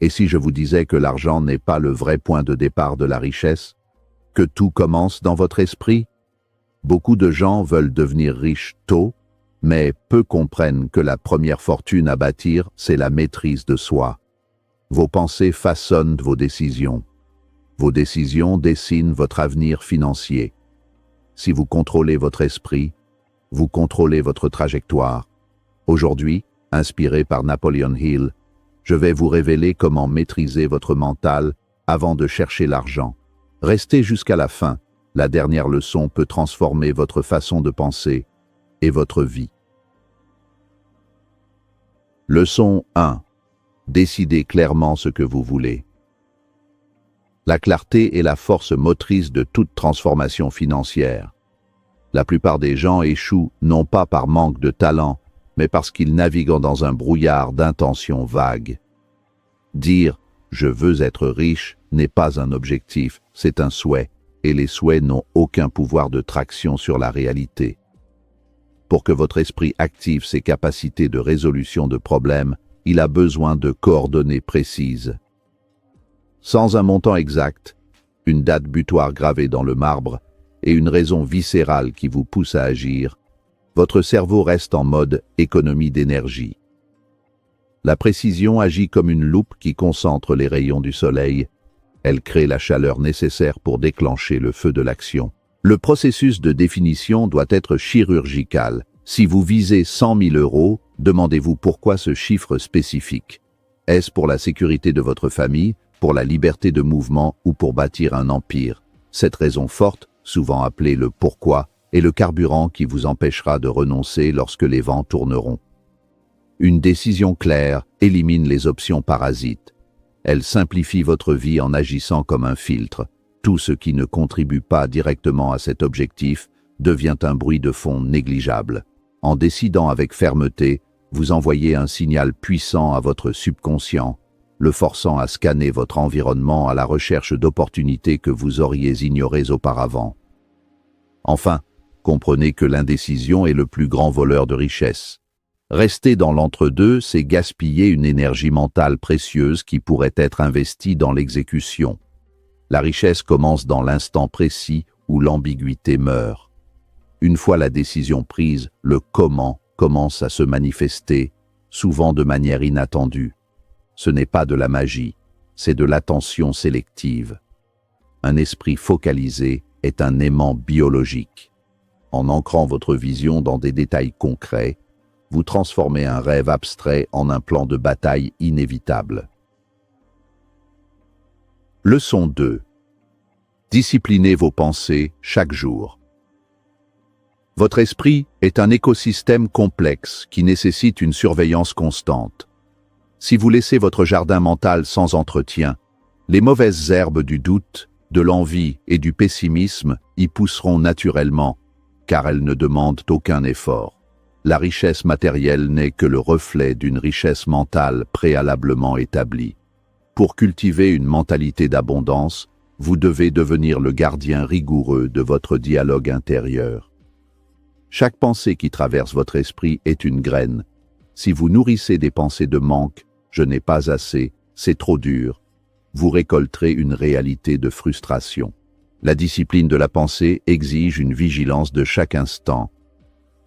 Et si je vous disais que l'argent n'est pas le vrai point de départ de la richesse, que tout commence dans votre esprit? Beaucoup de gens veulent devenir riches tôt, mais peu comprennent que la première fortune à bâtir, c'est la maîtrise de soi. Vos pensées façonnent vos décisions. Vos décisions dessinent votre avenir financier. Si vous contrôlez votre esprit, vous contrôlez votre trajectoire. Aujourd'hui, inspiré par Napoleon Hill, je vais vous révéler comment maîtriser votre mental avant de chercher l'argent. Restez jusqu'à la fin. La dernière leçon peut transformer votre façon de penser et votre vie. Leçon 1. Décidez clairement ce que vous voulez. La clarté est la force motrice de toute transformation financière. La plupart des gens échouent non pas par manque de talent, mais parce qu'ils naviguent dans un brouillard d'intentions vagues. Dire « je veux être riche » n'est pas un objectif, c'est un souhait, et les souhaits n'ont aucun pouvoir de traction sur la réalité. Pour que votre esprit active ses capacités de résolution de problèmes, il a besoin de coordonnées précises. Sans un montant exact, une date butoir gravée dans le marbre et une raison viscérale qui vous pousse à agir, votre cerveau reste en mode économie d'énergie. La précision agit comme une loupe qui concentre les rayons du soleil. Elle crée la chaleur nécessaire pour déclencher le feu de l'action. Le processus de définition doit être chirurgical. Si vous visez 100 000 €, demandez-vous pourquoi ce chiffre spécifique. Est-ce pour la sécurité de votre famille, pour la liberté de mouvement ou pour bâtir un empire? Cette raison forte, souvent appelée le pourquoi, est le carburant qui vous empêchera de renoncer lorsque les vents tourneront. Une décision claire élimine les options parasites. Elle simplifie votre vie en agissant comme un filtre. Tout ce qui ne contribue pas directement à cet objectif devient un bruit de fond négligeable. En décidant avec fermeté, vous envoyez un signal puissant à votre subconscient, le forçant à scanner votre environnement à la recherche d'opportunités que vous auriez ignorées auparavant. Enfin, comprenez que l'indécision est le plus grand voleur de richesse. Rester dans l'entre-deux, c'est gaspiller une énergie mentale précieuse qui pourrait être investie dans l'exécution. La richesse commence dans l'instant précis où l'ambiguïté meurt. Une fois la décision prise, le comment commence à se manifester, souvent de manière inattendue. Ce n'est pas de la magie, c'est de l'attention sélective. Un esprit focalisé est un aimant biologique. En ancrant votre vision dans des détails concrets, vous transformez un rêve abstrait en un plan de bataille inévitable. Leçon 2. Disciplinez vos pensées chaque jour. Votre esprit est un écosystème complexe qui nécessite une surveillance constante. Si vous laissez votre jardin mental sans entretien, les mauvaises herbes du doute, de l'envie et du pessimisme y pousseront naturellement, car elles ne demandent aucun effort. La richesse matérielle n'est que le reflet d'une richesse mentale préalablement établie. Pour cultiver une mentalité d'abondance, vous devez devenir le gardien rigoureux de votre dialogue intérieur. Chaque pensée qui traverse votre esprit est une graine. Si vous nourrissez des pensées de manque, je n'ai pas assez, c'est trop dur, vous récolterez une réalité de frustration. La discipline de la pensée exige une vigilance de chaque instant.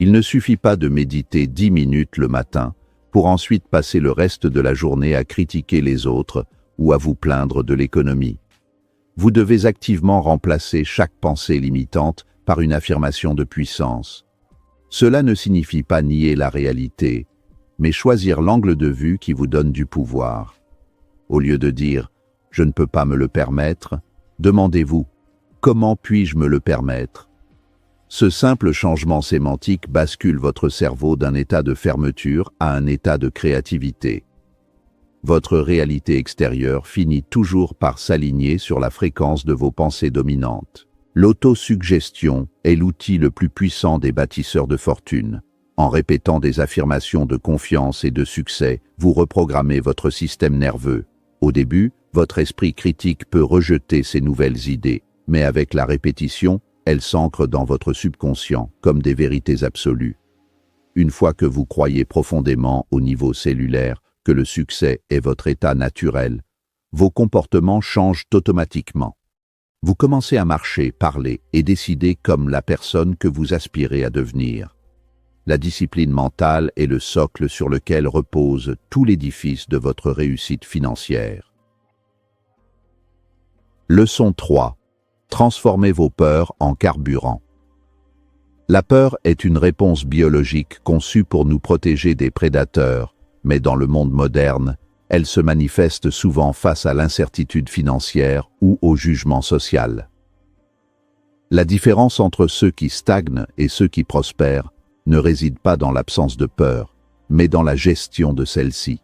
Il ne suffit pas de méditer 10 minutes le matin pour ensuite passer le reste de la journée à critiquer les autres ou à vous plaindre de l'économie. Vous devez activement remplacer chaque pensée limitante par une affirmation de puissance. Cela ne signifie pas nier la réalité, mais choisir l'angle de vue qui vous donne du pouvoir. Au lieu de dire « je ne peux pas me le permettre », demandez-vous « comment puis-je me le permettre ?» Ce simple changement sémantique bascule votre cerveau d'un état de fermeture à un état de créativité. Votre réalité extérieure finit toujours par s'aligner sur la fréquence de vos pensées dominantes. L'autosuggestion est l'outil le plus puissant des bâtisseurs de fortune. En répétant des affirmations de confiance et de succès, vous reprogrammez votre système nerveux. Au début, votre esprit critique peut rejeter ces nouvelles idées, mais avec la répétition, elles s'ancrent dans votre subconscient comme des vérités absolues. Une fois que vous croyez profondément au niveau cellulaire, que le succès est votre état naturel, vos comportements changent automatiquement. Vous commencez à marcher, parler et décider comme la personne que vous aspirez à devenir. La discipline mentale est le socle sur lequel repose tout l'édifice de votre réussite financière. Leçon 3. Transformez vos peurs en carburant. La peur est une réponse biologique conçue pour nous protéger des prédateurs, mais dans le monde moderne, elle se manifeste souvent face à l'incertitude financière ou au jugement social. La différence entre ceux qui stagnent et ceux qui prospèrent ne réside pas dans l'absence de peur, mais dans la gestion de celle-ci.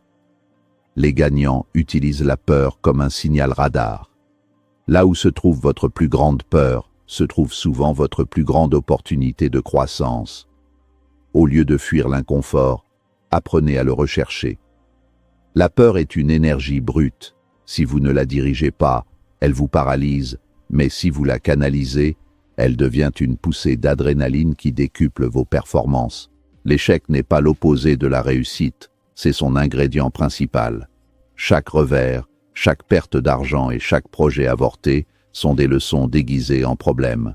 Les gagnants utilisent la peur comme un signal radar. Là où se trouve votre plus grande peur, se trouve souvent votre plus grande opportunité de croissance. Au lieu de fuir l'inconfort, apprenez à le rechercher. La peur est une énergie brute. Si vous ne la dirigez pas, elle vous paralyse, mais si vous la canalisez, elle devient une poussée d'adrénaline qui décuple vos performances. L'échec n'est pas l'opposé de la réussite, c'est son ingrédient principal. Chaque revers, chaque perte d'argent et chaque projet avorté sont des leçons déguisées en problèmes.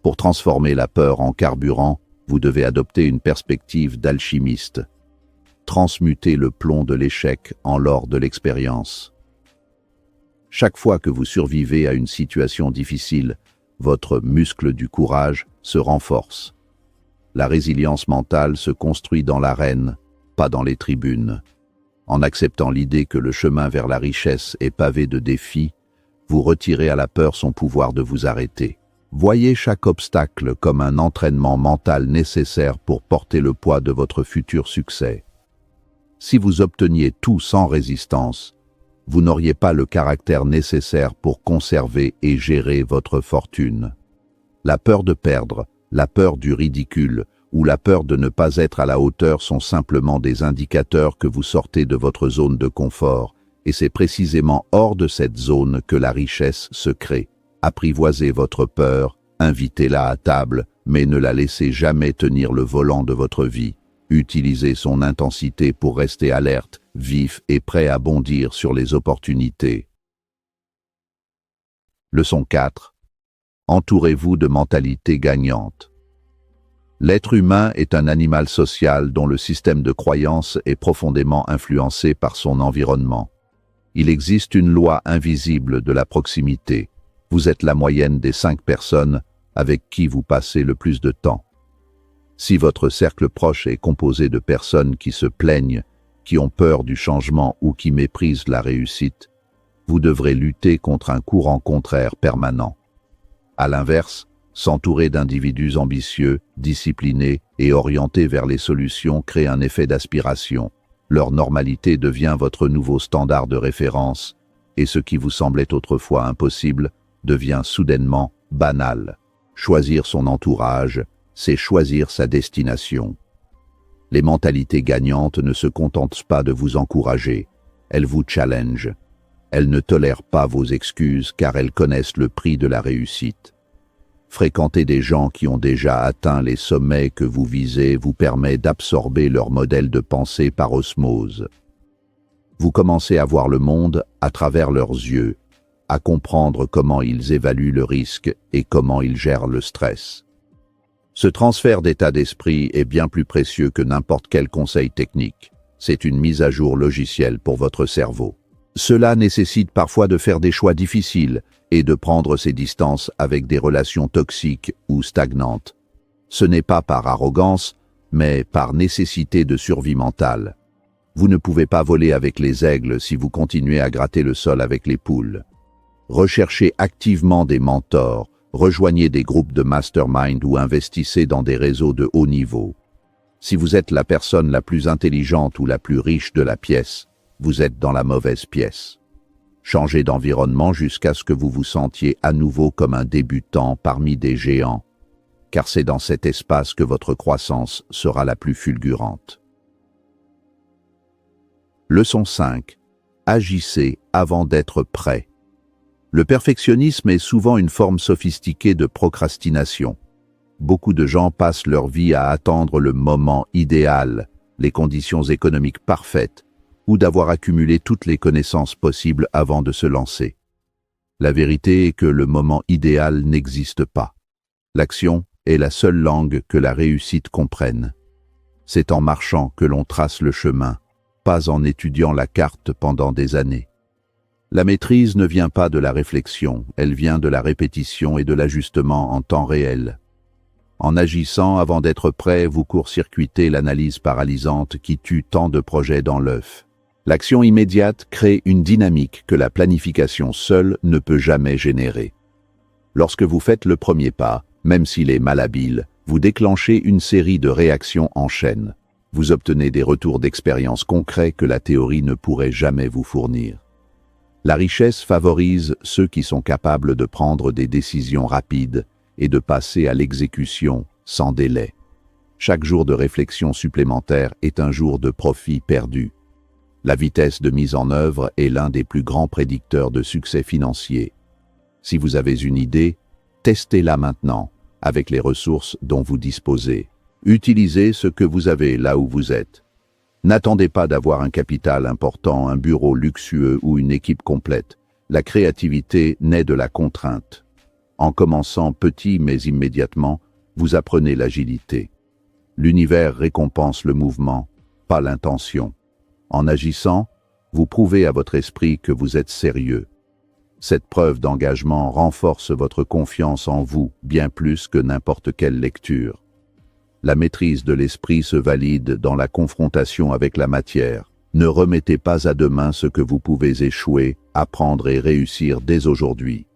Pour transformer la peur en carburant, vous devez adopter une perspective d'alchimiste. Transmutez le plomb de l'échec en l'or de l'expérience. Chaque fois que vous survivez à une situation difficile, votre muscle du courage se renforce. La résilience mentale se construit dans l'arène, pas dans les tribunes. En acceptant l'idée que le chemin vers la richesse est pavé de défis, vous retirez à la peur son pouvoir de vous arrêter. Voyez chaque obstacle comme un entraînement mental nécessaire pour porter le poids de votre futur succès. Si vous obteniez tout sans résistance, vous n'auriez pas le caractère nécessaire pour conserver et gérer votre fortune. La peur de perdre, la peur du ridicule ou la peur de ne pas être à la hauteur sont simplement des indicateurs que vous sortez de votre zone de confort, et c'est précisément hors de cette zone que la richesse se crée. Apprivoisez votre peur, invitez-la à table, mais ne la laissez jamais tenir le volant de votre vie. Utilisez son intensité pour rester alerte, vif et prêt à bondir sur les opportunités. Leçon 4. Entourez-vous de mentalités gagnantes. L'être humain est un animal social dont le système de croyance est profondément influencé par son environnement. Il existe une loi invisible de la proximité. Vous êtes la moyenne des 5 personnes avec qui vous passez le plus de temps. Si votre cercle proche est composé de personnes qui se plaignent, qui ont peur du changement ou qui méprisent la réussite, vous devrez lutter contre un courant contraire permanent. À l'inverse, s'entourer d'individus ambitieux, disciplinés et orientés vers les solutions crée un effet d'aspiration. Leur normalité devient votre nouveau standard de référence, et ce qui vous semblait autrefois impossible devient soudainement banal. Choisir son entourage, c'est choisir sa destination. Les mentalités gagnantes ne se contentent pas de vous encourager, elles vous challengent. Elles ne tolèrent pas vos excuses car elles connaissent le prix de la réussite. Fréquenter des gens qui ont déjà atteint les sommets que vous visez vous permet d'absorber leur modèle de pensée par osmose. Vous commencez à voir le monde à travers leurs yeux, à comprendre comment ils évaluent le risque et comment ils gèrent le stress. Ce transfert d'état d'esprit est bien plus précieux que n'importe quel conseil technique. C'est une mise à jour logicielle pour votre cerveau. Cela nécessite parfois de faire des choix difficiles et de prendre ses distances avec des relations toxiques ou stagnantes. Ce n'est pas par arrogance, mais par nécessité de survie mentale. Vous ne pouvez pas voler avec les aigles si vous continuez à gratter le sol avec les poules. Recherchez activement des mentors, rejoignez des groupes de mastermind ou investissez dans des réseaux de haut niveau. Si vous êtes la personne la plus intelligente ou la plus riche de la pièce, vous êtes dans la mauvaise pièce. Changez d'environnement jusqu'à ce que vous vous sentiez à nouveau comme un débutant parmi des géants, car c'est dans cet espace que votre croissance sera la plus fulgurante. Leçon 5. Agissez avant d'être prêt. Le perfectionnisme est souvent une forme sophistiquée de procrastination. Beaucoup de gens passent leur vie à attendre le moment idéal, les conditions économiques parfaites, ou d'avoir accumulé toutes les connaissances possibles avant de se lancer. La vérité est que le moment idéal n'existe pas. L'action est la seule langue que la réussite comprenne. C'est en marchant que l'on trace le chemin, pas en étudiant la carte pendant des années. La maîtrise ne vient pas de la réflexion, elle vient de la répétition et de l'ajustement en temps réel. En agissant avant d'être prêt, vous court-circuitez l'analyse paralysante qui tue tant de projets dans l'œuf. L'action immédiate crée une dynamique que la planification seule ne peut jamais générer. Lorsque vous faites le premier pas, même s'il est malhabile, vous déclenchez une série de réactions en chaîne. Vous obtenez des retours d'expérience concrets que la théorie ne pourrait jamais vous fournir. La richesse favorise ceux qui sont capables de prendre des décisions rapides et de passer à l'exécution sans délai. Chaque jour de réflexion supplémentaire est un jour de profit perdu. La vitesse de mise en œuvre est l'un des plus grands prédicteurs de succès financier. Si vous avez une idée, testez-la maintenant, avec les ressources dont vous disposez. Utilisez ce que vous avez là où vous êtes. N'attendez pas d'avoir un capital important, un bureau luxueux ou une équipe complète. La créativité naît de la contrainte. En commençant petit mais immédiatement, vous apprenez l'agilité. L'univers récompense le mouvement, pas l'intention. En agissant, vous prouvez à votre esprit que vous êtes sérieux. Cette preuve d'engagement renforce votre confiance en vous bien plus que n'importe quelle lecture. La maîtrise de l'esprit se valide dans la confrontation avec la matière. Ne remettez pas à demain ce que vous pouvez échouer, apprendre et réussir dès aujourd'hui.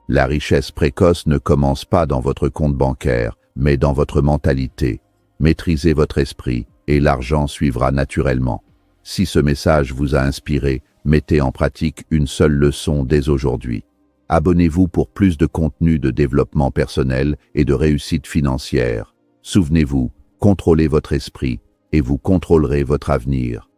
La richesse précoce ne commence pas dans votre compte bancaire, mais dans votre mentalité. Maîtrisez votre esprit et l'argent suivra naturellement. Si ce message vous a inspiré, mettez en pratique une seule leçon dès aujourd'hui. Abonnez-vous pour plus de contenu de développement personnel et de réussite financière. Souvenez-vous, contrôlez votre esprit et vous contrôlerez votre avenir.